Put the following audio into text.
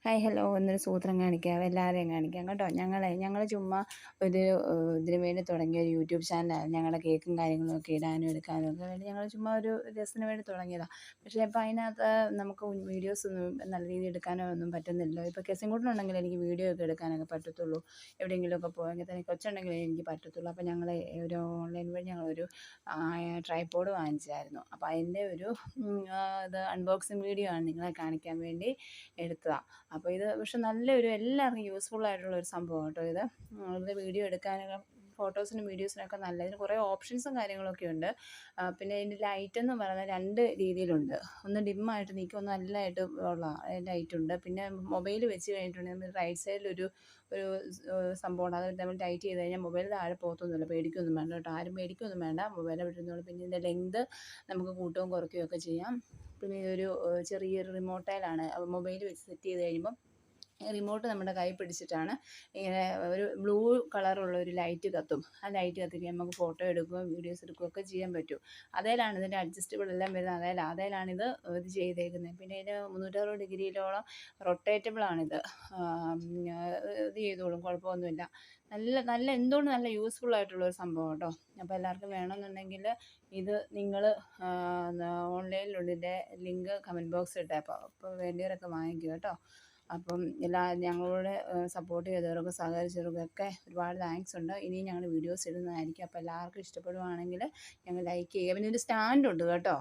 Hi hello എന്നൊരു സൂത്രം കാണിക്കാം, എല്ലാവരെയും കാണിക്കാം കേട്ടോ. ഞങ്ങൾ ചുമ്മാ ഒരു ഇതിന് വേണ്ടി തുടങ്ങിയ ഒരു യൂട്യൂബ് ചാനലാണ്. ഞങ്ങളുടെ കേക്കും കാര്യങ്ങളും ഒക്കെ ഇടാനും എടുക്കാനും ഒക്കെ വേണ്ടി ഞങ്ങൾ ചുമ്മാ ഒരു രസത്തിന് വേണ്ടി തുടങ്ങിയതാണ്. പക്ഷേ ഇപ്പോൾ അതിനകത്ത് നമുക്ക് വീഡിയോസ് ഒന്നും നല്ല രീതിയിൽ എടുക്കാനോ ഒന്നും പറ്റുന്നില്ല. ഇപ്പോൾ കെസിൻകുട്ടനുണ്ടെങ്കിൽ എനിക്ക് വീഡിയോ ഒക്കെ എടുക്കാനൊക്കെ പറ്റത്തുള്ളൂ. എവിടെയെങ്കിലുമൊക്കെ പോയെങ്കിൽ തന്നെ കൊച്ചുണ്ടെങ്കിലേ എനിക്ക് പറ്റത്തുള്ളൂ. അപ്പോൾ ഞങ്ങൾ ഒരു ഓൺലൈൻ വഴി ഞങ്ങളൊരു ട്രൈപോഡ് വാങ്ങിച്ചായിരുന്നു. അപ്പോൾ അതിൻ്റെ ഒരു ഇത് അൺബോക്സിങ് വീഡിയോ ആണ് നിങ്ങളെ കാണിക്കാൻ വേണ്ടി എടുത്തതാണ്. അപ്പോൾ ഇത് പക്ഷെ നല്ലൊരു എല്ലാവർക്കും യൂസ്ഫുൾ ആയിട്ടുള്ള ഒരു സംഭവം കേട്ടോ ഇത്. വീഡിയോ എടുക്കാനൊക്കെ ഫോട്ടോസിനും വീഡിയോസിനൊക്കെ നല്ല ഇതിന് കുറേ ഓപ്ഷൻസും കാര്യങ്ങളൊക്കെ ഉണ്ട്. പിന്നെ ഇതിൻ്റെ ലൈറ്റ് എന്ന് പറയുന്നത് രണ്ട് രീതിയിലുണ്ട്. ഒന്ന് ഡിമ്മായിട്ട് നിൽക്കും, ഒന്ന് നല്ലതായിട്ട് ഉള്ള ലൈറ്റുണ്ട്. പിന്നെ മൊബൈൽ വെച്ച് കഴിഞ്ഞിട്ടുണ്ടെങ്കിൽ നമ്മൾ റൈറ്റ് സൈഡിലൊരു ഒരു സംഭവമുണ്ട്. അത് നമ്മൾ ടൈറ്റ് ചെയ്ത് കഴിഞ്ഞാൽ മൊബൈൽ താഴെ പോകത്തൊന്നുമില്ല. പേടിക്കൊന്നും വേണ്ട കേട്ടോ, ആരും പേടിക്കൊന്നും വേണ്ട. മൊബൈൽ അവിടെ ഇരുന്നോളും. പിന്നെ ഇതിൻ്റെ ലെങ്ത് നമുക്ക് കൂട്ടുകയും കുറയ്ക്കുകയും ഒക്കെ ചെയ്യാം. പിന്നെ ഇതൊരു ചെറിയൊരു റിമോട്ടയിലാണ് മൊബൈൽ വെച്ച് സെറ്റ് ചെയ്ത് കഴിയുമ്പം റിമോട്ട് നമ്മുടെ കൈ പിടിച്ചിട്ടാണ് ഇങ്ങനെ ഒരു ബ്ലൂ കളറുള്ള ഒരു ലൈറ്റ് കത്തും. ആ ലൈറ്റ് കത്തിക്കാൻ നമുക്ക് ഫോട്ടോ എടുക്കുകയും വീഡിയോസ് എടുക്കുകയൊക്കെ ചെയ്യാൻ പറ്റും. അതേലാണ് ഇതിൻ്റെ അഡ്ജസ്റ്റബിൾ എല്ലാം വരുന്നത്. അതേലാണിത് ഇത് ചെയ്തേക്കുന്നത്. പിന്നെ ഇതിന് 360 ഡിഗ്രിയിലോളം റൊട്ടേറ്റബിൾ ആണിത്. ഇത് ചെയ്തോളും, കുഴപ്പമൊന്നുമില്ല. നല്ല നല്ല എന്തുകൊണ്ട് നല്ല യൂസ്ഫുൾ ആയിട്ടുള്ള ഒരു സംഭവം കേട്ടോ. അപ്പോൾ എല്ലാവർക്കും വേണമെന്നുണ്ടെങ്കിൽ ഇത് നിങ്ങൾ ഓൺലൈനിലുണ്ട്. ഇതിൻ്റെ ലിങ്ക് കമൻറ്റ് ബോക്സിൽ ഇട്ടേക്കാം. അപ്പോൾ വേണ്ടിയവരൊക്കെ വാങ്ങിക്കുക കേട്ടോ. അപ്പം ഞങ്ങളോട് സപ്പോർട്ട് ചെയ്തവർക്കും സഹകരിച്ചവർക്കൊക്കെ ഒരുപാട് താങ്ക്സ് ഉണ്ട്. ഇനിയും ഞങ്ങൾ വീഡിയോസ് ഇടുന്നതായിരിക്കും. അപ്പോൾ എല്ലാവർക്കും ഇഷ്ടപ്പെടുവാണെങ്കിൽ ഞങ്ങൾ ലൈക്ക് ചെയ്യുക. പിന്നെ ഒരു സ്റ്റാൻഡുണ്ട് കേട്ടോ.